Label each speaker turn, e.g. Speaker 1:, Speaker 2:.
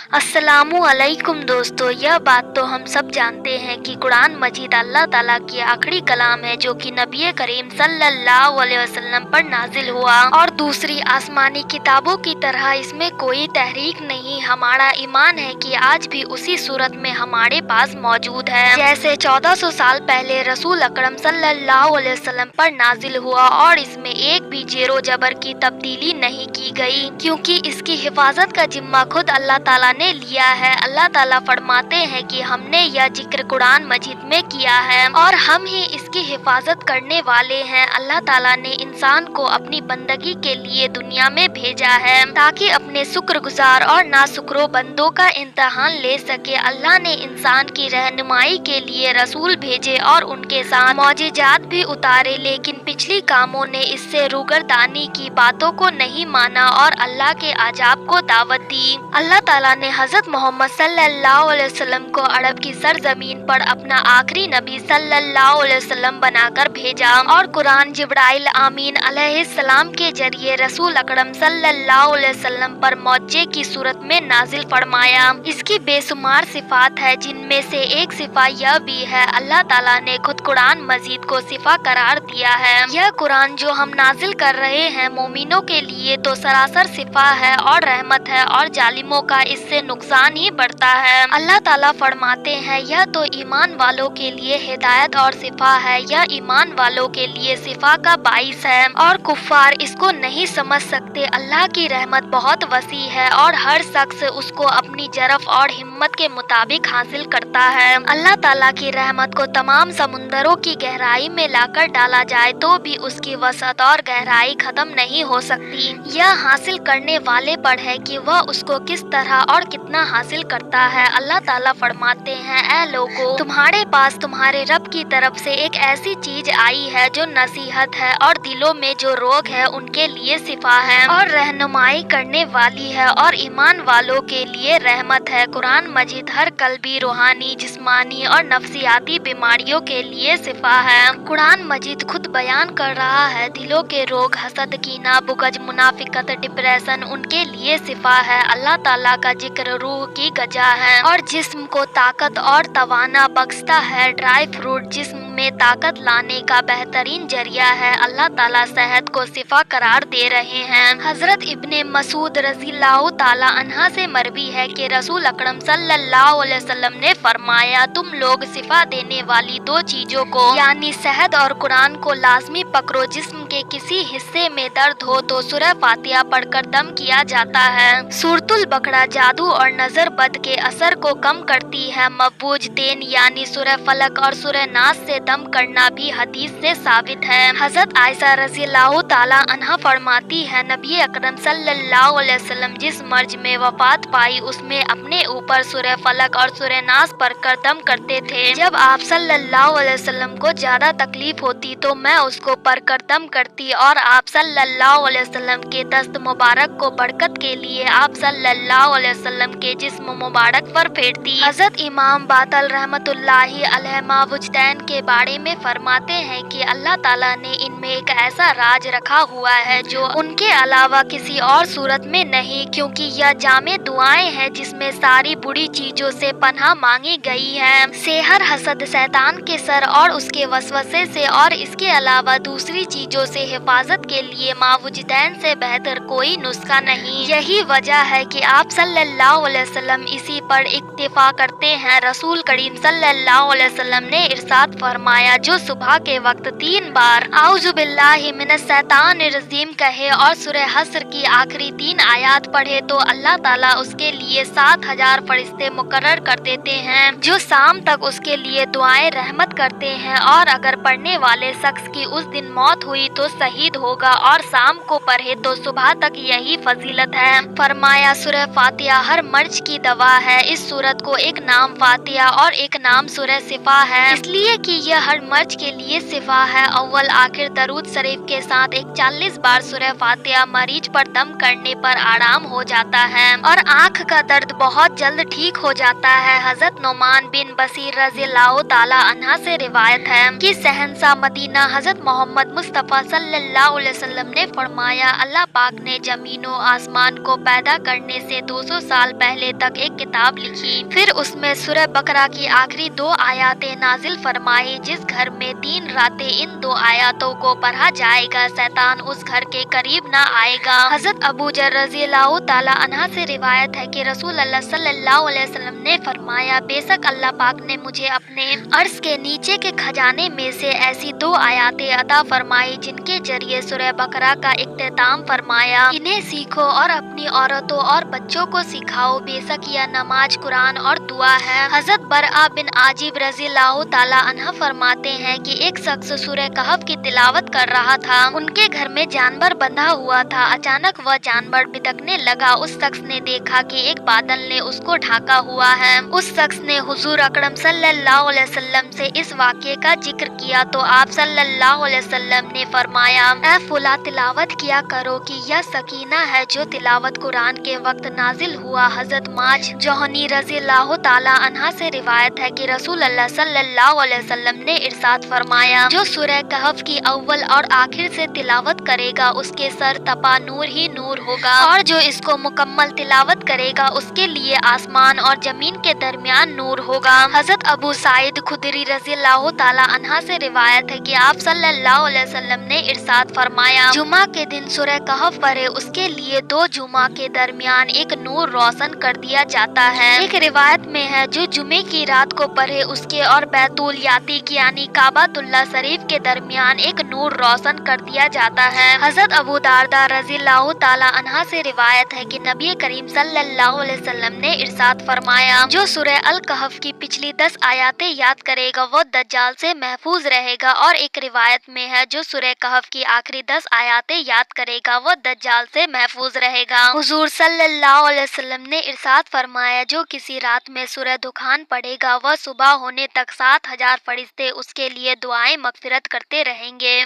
Speaker 1: अस्सलामुअलैकुम दोस्तों, यह बात तो हम सब जानते हैं कि कुरान मजीद अल्लाह ताला की आखिरी कलाम है जो कि नबी करीम सल्लल्लाहु अलैहि वसल्लम पर नाजिल हुआ और दूसरी आसमानी किताबों की तरह इसमें कोई तहरीक नहीं। हमारा ईमान है कि आज भी उसी सूरत में हमारे पास मौजूद है जैसे 1400 साल पहले रसूल अकरम सल्लल्लाहु अलैहि वसल्लम पर नाजिल हुआ और इसमें एक भी जेरो जबर की तब्दीली नहीं की गई, क्योंकि इसकी हिफाजत का जिम्मा खुद अल्लाह ताला ने लिया है। अल्लाह ताला फरमाते हैं कि हमने यह जिक्र कुरान मजीद में किया है और हम ही इसकी हिफाजत करने वाले हैं। अल्लाह ताला ने इंसान को अपनी बंदगी के लिए दुनिया में भेजा है ताकि अपने शुक्रगुजार और नाशुक्रो बंदों का इम्तिहान ले सके। अल्लाह ने इंसान की रहनुमाई के लिए रसूल भेजे और उनके साथ मौजिज़ात भी उतारे, लेकिन पिछली कामों ने इससे रूगरदानी की, बातों को नहीं माना और अल्लाह के अजाब को दावत दी। अल्लाह ताला ने हजरत मोहम्मद सल्लल्लाहु अलैहि वसल्लम को अरब की सरजमीन पर अपना आखिरी नबी सल्लल्लाहु अलैहि वसल्लम बनाकर भेजा और कुरान जिब्राइल आमीन अलैहिस्सलाम के जरिए रसूल अकरम सल्लल्लाहु अलैहि वसल्लम पर मौजे की सूरत में नाजिल फरमाया। इसकी बेशुमार सिफात है, जिनमें से एक सिफा यह भी है, अल्लाह ताला ने खुद कुरान मजीद को सिफा करार दिया है। यह कुरान जो हम नाजिल कर रहे हैं मोमिनों के लिए तो सरासर सिफा है और रहमत है और जालिमों का इससे नुकसान ही बढ़ता है। अल्लाह ताला फरमाते हैं, यह तो ईमान वालों के लिए हिदायत और सिफा है, यह ईमान वालों के लिए सिफा का बाइस है और कुफ्फार इसको नहीं समझ सकते। अल्लाह की रहमत बहुत वसी है और हर शख्स उसको अपनी जरफ और हिम्मत के मुताबिक हासिल करता है। अल्लाह ताला की रहमत को तमाम समुंदरों की गहराई में लाकर डाला जाए तो भी उसकी वसअत और गहराई खत्म नहीं हो सकती। यह हासिल करने वाले पर है कि वह उसको किस तरह और कितना हासिल करता है। अल्लाह ताला फरमाते हैं, ऐ लोगों, तुम्हारे पास तुम्हारे रब की तरफ से एक ऐसी चीज आई है जो नसीहत है और दिलों में जो रोग है उनके लिए शिफा है और रहनुमाई करने वाली है और ईमान वालों के लिए रहमत है। कुरान मजीद हर कल्बी, रूहानी, जिस्मानी और नफ्सियाती बीमारियों के लिए शिफा है। कुरान मजीद खुद बयान कर रहा है, दिलों के रोग, हसद, कीना, बुगज, मुनाफिकत, डिप्रेशन उनके लिए शिफा है। अल्लाह ताला का जिक्र रूह की गजा है और जिस्म को ताकत और तवाना बख्शता है। ड्राई फ्रूट जिस्म में ताकत लाने का बेहतरीन जरिया है। अल्लाह ताला सेहत को शिफा करार दे रहे हैं। हजरत इब्ने मसूद रज़ियल्लाहु ताला अन्हा से मरवी है कि रसूल अकरम सल्लल्लाहु अलैहि वसल्लम ने फरमाया, तुम लोग शिफा देने वाली दो चीजों को यानी सेहत और कुरान को लाजमी पकड़ो। जिस्म के किसी हिस्से में दर्द हो तो सूरह फातिहा पढ़कर दम किया जाता है। सूरतुल बकरा जादू और नजर बद के असर को कम करती है। मबूज तेन यानी सूरह फलक और सूरह नास से दम करना भी हदीस से साबित है। हजरत आयशा रज़ियल्लाहु ताला अन्हा फरमाती है, नबी अकरम सल्लल्लाहु अलैहि वसल्लम जिस मर्ज में वफात पाई उसमें अपने ऊपर सूरह फलक और सूरह नास पढ़कर दम करते थे। जब आप सल्लल्लाहु अलैहि वसल्लम को ज्यादा तकलीफ होती तो मैं उसको पढ़कर दम करती और आप सल्लल्लाहु अलैहि वसल्लम के दस्त मुबारक को बरकत के लिए आप सल्लल्लाहु अलैहि वसल्लम के जिस्म मुबारक पर फेरती। हजरत इमाम बातल रहमतुल्लाहि अलैह मावुजदैन के बारे में फरमाते हैं कि अल्लाह ताला ने इनमें एक ऐसा राज रखा हुआ है जो उनके अलावा किसी और सूरत में नहीं, क्योंकि यह जामे दुआएं हैं जिसमें सारी बुरी चीजों से पनाह मांगी गई है। सेहर, हसद, शैतान के सर और उसके वसवसे से और इसके अलावा दूसरी चीजों से हिफाजत के लिए मावुजदैन से बेहतर कोई नुस्खा नहीं। यही वजह है कि आप सल्लल्लाहु अलैहि वसल्लम इसी पर इक्तिफा करते हैं। रसूल करीम सल्लल्लाहु अलैहि वसल्लम ने इरशाद फरमाया, जो सुबह के वक्त 3 बार आऊज़ु बिल्लाहि मिनश शैतानिर रजीम कहे और सूरह हस्र की आखिरी 3 आयत पढ़े तो अल्लाह ताला उसके लिए 7000 फरिश्ते मुकर्रर कर देते हैं जो शाम तक उसके लिए दुआएं रहमत करते हैं। और अगर पढ़ने वाले शख्स की उस दिन मौत हुई तो शहीद होगा और शाम को पढ़े तो सुबह तक यही फजीलत है। फरमाया, सूरह फातिहा हर मर्ज की दवा है। इस सूरत को एक नाम फातिहा और एक नाम सूरह शिफा है, इसलिए कि یہ ہر مرض کے لیے شفا ہے۔ اول آخر درود شریف کے ساتھ 41 بار سورہ فاتحہ مریض پر دم کرنے پر آرام ہو جاتا ہے اور آنکھ کا درد بہت جلد ٹھیک ہو جاتا ہے۔ حضرت نعمان بن بشیر رضی اللہ تعالی عنہ سے روایت ہے کہ شہنشاہ مدینہ حضرت محمد مصطفیٰ صلی اللہ علیہ وسلم نے فرمایا، اللہ پاک نے زمین و آسمان کو پیدا کرنے سے 200 سال پہلے تک ایک کتاب لکھی، پھر اس میں سورہ بقرہ کی آخری 2 آیاتیں نازل فرمائی۔ جس گھر میں 3 راتیں ان 2 آیاتوں کو پڑھا جائے گا، شیطان اس گھر کے قریب نہ آئے گا۔ حضرت ابو ذر رضی اللہ تعالی عنہ سے روایت ہے کہ رسول اللہ صلی اللہ علیہ وسلم نے فرمایا، بے شک اللہ پاک نے مجھے اپنے عرش کے نیچے کے خزانے میں سے ایسی 2 آیاتیں عطا فرمائی جن کے ذریعے سورہ بقرہ کا اختتام فرمایا، انہیں سیکھو اور اپنی عورتوں اور بچوں کو سکھاؤ، بے شک یہ نماز، قرآن اور دعا ہے۔ حضرت برآ بن عازب رضی اللہ تعالی عنہ فرماتے ہیں کہ ایک شخص سورہ کہف کی تلاوت کر رہا تھا، ان کے گھر میں جانور بندھا ہوا تھا، اچانک وہ جانور بتکنے لگا، اس شخص نے دیکھا کہ ایک بادل نے اس کو ڈھانکا ہوا ہے۔ اس شخص نے حضور اکرم صلی اللہ علیہ وسلم سے اس واقعے کا ذکر کیا تو آپ صلی اللہ علیہ وسلم نے فرمایا، اے فلاں تلاوت کیا کرو کہ یہ سکینہ ہے جو تلاوت قرآن کے وقت نازل ہوا۔ حضرت ماج جوہنی رضی اللہ تعالی عنہ سے روایت ہے کہ رسول اللہ صلی اللہ علیہ وسلم نے ارشاد فرمایا، جو سورہ کہف کی اول اور آخر سے تلاوت کرے گا اس کے سر تپا نور ہی نور ہوگا، اور جو اس کو مکمل تلاوت کرے گا اس کے لیے آسمان اور زمین کے درمیان نور ہوگا۔ حضرت ابو سعید خدری رضی اللہ تعالی عنہ سے روایت ہے کہ آپ صلی اللہ علیہ وسلم نے ارشاد فرمایا، جمعہ کے دن سورہ کہف پڑھے اس کے لیے 2 جمعہ کے درمیان ایک نور روشن کر دیا جاتا ہے۔ ایک روایت میں ہے، جو جمعے کی رات کو پڑھے اس کے اور بیت الیاتیق یعنی کعبۃ اللہ شریف کے درمیان ایک نور روشن کر دیا جاتا ہے۔ حضرت ابو درداء رضی اللہ تعالی عنہ سے روایت ہے کہ نبی کریم صلی اللہ علیہ وسلم نے ارشاد فرمایا، جو سورہ الکہف کی پچھلی 10 آیاتیں یاد کرے گا وہ دجال سے محفوظ رہے گا، اور ایک روایت میں ہے، جو سورہ کہف کی آخری 10 آیاتیں یاد کرے گا وہ دجال سے محفوظ رہے گا۔ حضور صلی اللہ علیہ وسلم نے ارشاد فرمایا، جو کسی رات میں سورہ دخان پڑھے گا وہ صبح ہونے تک 7000 فرشتے اس کے لیے دعائیں مغفرت کرتے رہیں گے۔